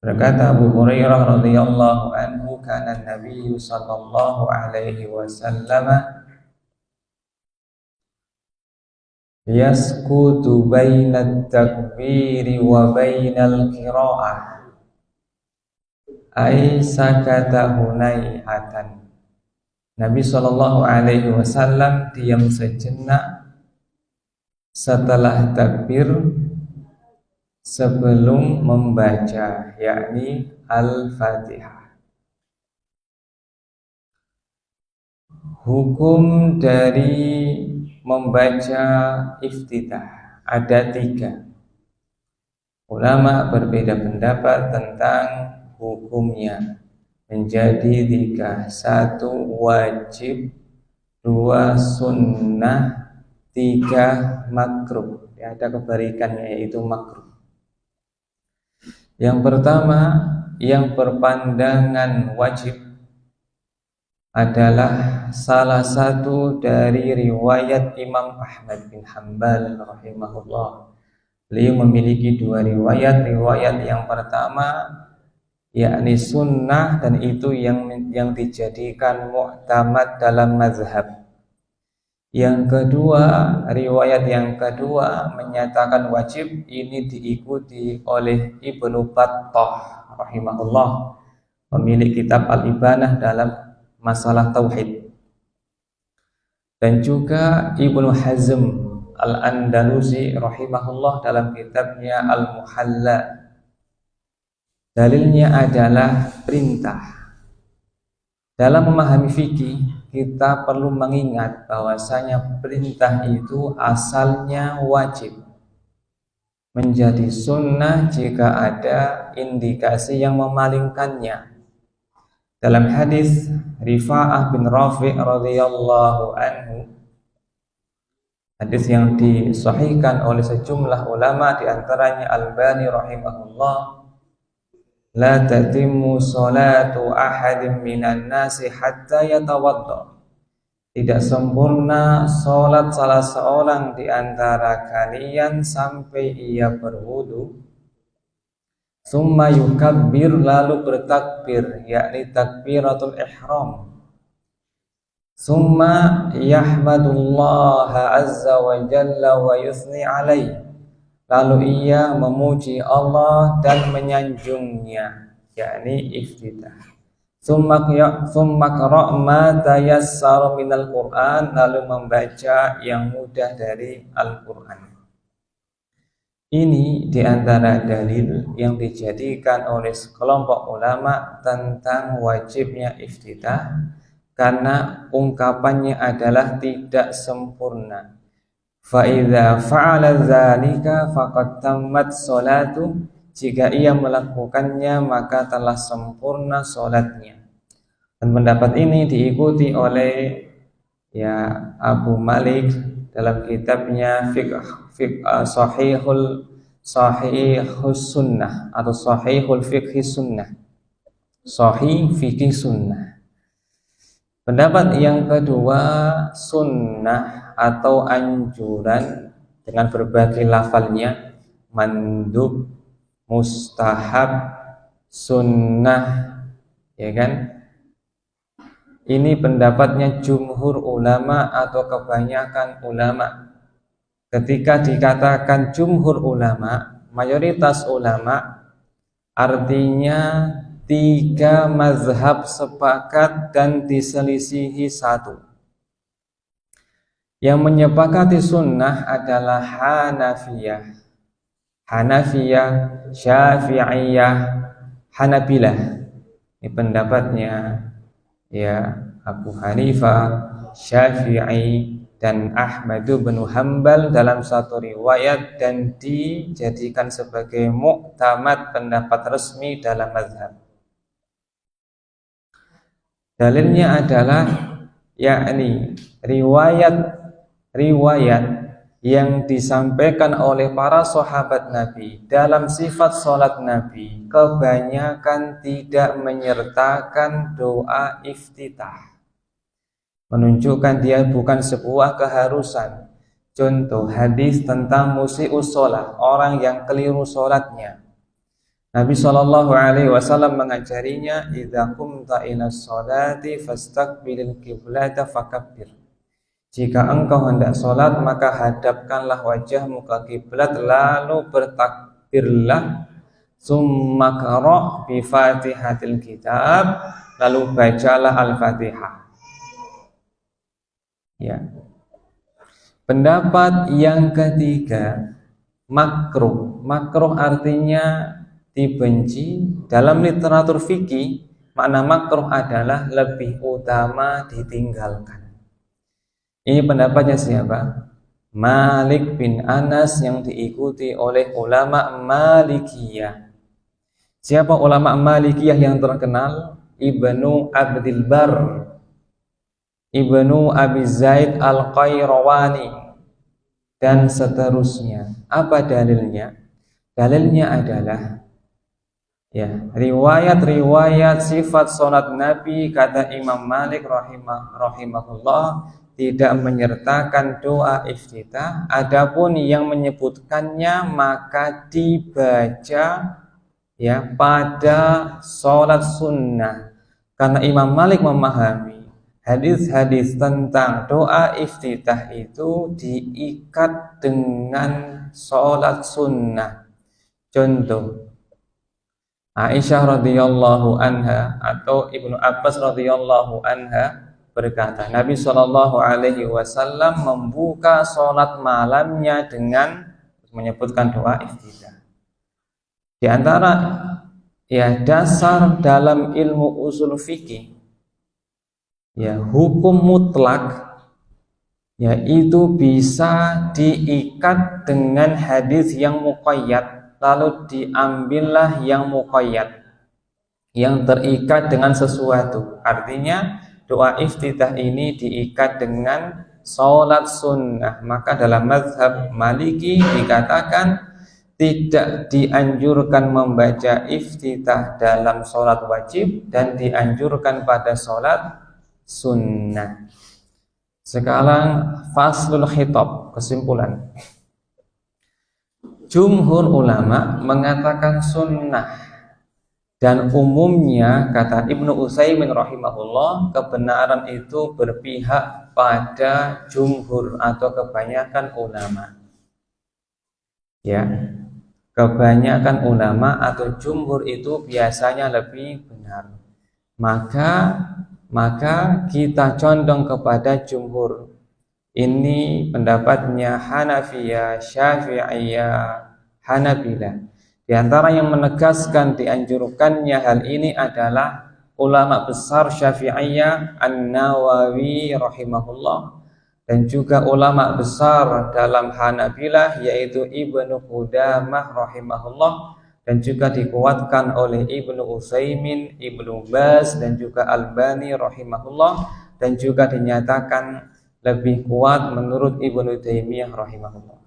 Berkata Abu Hurairah radhiyallahu anhu, kana Nabi sallallahu alaihi wasallam yaskutu bainat takbiri wa bainal qiraah ay sakata hunayatan. Nabi sallallahu alaihi wasallam diam sejenak setelah takbir sebelum membaca, yakni Al-Fatihah. Hukum dari membaca iftitah ada 3. Ulama berbeda pendapat tentang hukumnya menjadi 3. 1 wajib, 2 sunnah, 3 makruh. Ada kebalikannya yaitu makruh. Yang pertama, yang berpandangan wajib adalah salah satu dari riwayat Imam Ahmad bin Hanbal rahimahullah. Beliau memiliki 2 riwayat. Riwayat yang pertama yakni sunnah, dan itu yang dijadikan mu'tamad dalam mazhab. Yang kedua, riwayat yang kedua menyatakan wajib. Ini diikuti oleh Ibnu Battah rahimahullah, pemilik kitab Al-Ibanah dalam masalah tauhid, dan juga Ibnu Hazm Al-Andalusi rahimahullah dalam kitabnya Al-Muhalla. Dalilnya adalah perintah. Dalam memahami fikih, kita perlu mengingat bahwasanya perintah itu asalnya wajib, menjadi sunnah jika ada indikasi yang memalingkannya. Dalam hadis Rifa'ah bin Rafi' radhiyallahu anhu, hadis yang disahihkan oleh sejumlah ulama, di antaranya Albani rahimahullah, la tatimmu salatu ahadin minan nasi hatta yatawadda. Tidak sempurna salat salah seorang di antara kalian sampai ia berwudu. Summa yukabbir, lalu bertakbir, yakni takbiratul ihram. Summa yahmadullaha azza wa jalla wa yusni alaih, lalu ia memuji Allah dan menyanjungnya, yakni iftitah. Summa qra' ma tayassara minal Qur'an, lalu membaca yang mudah dari Al-Qur'an. Ini diantara dalil yang dijadikan oleh sekelompok ulama tentang wajibnya iftitah, karena ungkapannya adalah tidak sempurna. Fa idza fa'ala dzalika faqad tammat sholatu, jika ia melakukannya maka telah sempurna salatnya. Dan pendapat ini diikuti oleh Abu Malik dalam kitabnya Sahihus Sunnah atau Sahihul Fiqhi Sunnah, Sahih Fiqhi Sunnah. Pendapat yang kedua, sunnah atau anjuran dengan berbagai lafalnya, mandub, mustahab, sunnah, ya kan? Ini pendapatnya jumhur ulama atau kebanyakan ulama. Ketika dikatakan jumhur ulama, mayoritas ulama, artinya 3 mazhab sepakat dan diselisihi 1. Yang menyepakati sunnah adalah Hanafiyah, Syafi'iyah, Hanabilah. Ini pendapatnya Abu Hanifah, Syafi'i, dan Ahmad bin Hanbal dalam satu riwayat, dan dijadikan sebagai mu'tamad, pendapat resmi dalam mazhab. Dalilnya adalah yakni riwayat yang disampaikan oleh para sahabat Nabi dalam sifat salat Nabi kebanyakan tidak menyertakan doa iftitah, menunjukkan dia bukan sebuah keharusan. Contoh hadis tentang musi'us shalah, orang yang keliru salatnya. Nabi Shallallahu Alaihi Wasallam mengajarinya, idza qumta ila sholati fastaqbilil qiblata fakabbir. Jika engkau hendak sholat, maka hadapkanlah wajahmu ke kiblat, lalu bertakbirlah. Summa qra' bi Fatihatil kitab, lalu bacalah Al-Fatihah. Ya. Pendapat yang ketiga, makruh. Makruh artinya dibenci. Dalam literatur fikih, makna makruh adalah lebih utama ditinggalkan. Ini pendapatnya siapa? Malik bin Anas yang diikuti oleh ulama Malikiyah. Siapa ulama Malikiyah yang terkenal? Ibnu Abdil Bar, Ibnu Abi Zaid Al-Qayrawani, dan seterusnya. Apa dalilnya? Dalilnya adalah riwayat-riwayat sifat salat Nabi, kata Imam Malik rahimahullah, tidak menyertakan doa iftitah. Adapun yang menyebutkannya maka dibaca pada salat sunnah. Karena Imam Malik memahami hadis-hadis tentang doa iftitah itu diikat dengan salat sunnah. Contoh, Aisyah radhiyallahu anha atau Ibnu Abbas radhiyallahu anha berkata, Nabi Shallallahu Alaihi Wasallam membuka sholat malamnya dengan menyebutkan doa iftitah. Di antara dasar dalam ilmu usul fikih, hukum mutlak, itu bisa diikat dengan hadis yang muqayyad, lalu diambillah yang muqayyad, yang terikat dengan sesuatu. Artinya doa iftitah ini diikat dengan sholat sunnah. Maka dalam mazhab Maliki dikatakan tidak dianjurkan membaca iftitah dalam sholat wajib dan dianjurkan pada sholat sunnah. Sekarang faslul khitab, kesimpulan. Jumhur ulama mengatakan sunnah. Dan umumnya, kata Ibnu Utsaimin rahimahullah, kebenaran itu berpihak pada jumhur atau kebanyakan ulama. Kebanyakan ulama atau jumhur itu biasanya lebih benar. Maka kita condong kepada jumhur. Ini pendapatnya Hanafiyah, Syafi'iyah, Hanabilah. Di antara yang menegaskan dianjurkannya hal ini adalah ulama besar Syafi'iyah An-Nawawi rahimahullah, dan juga ulama besar dalam Hanabilah yaitu Ibnu Qudamah rahimahullah, dan juga dikuatkan oleh Ibnu Utsaimin, Ibnu Baz, dan juga Albani rahimahullah, dan juga dinyatakan lebih kuat menurut Ibnu Taimiyah rahimahullah.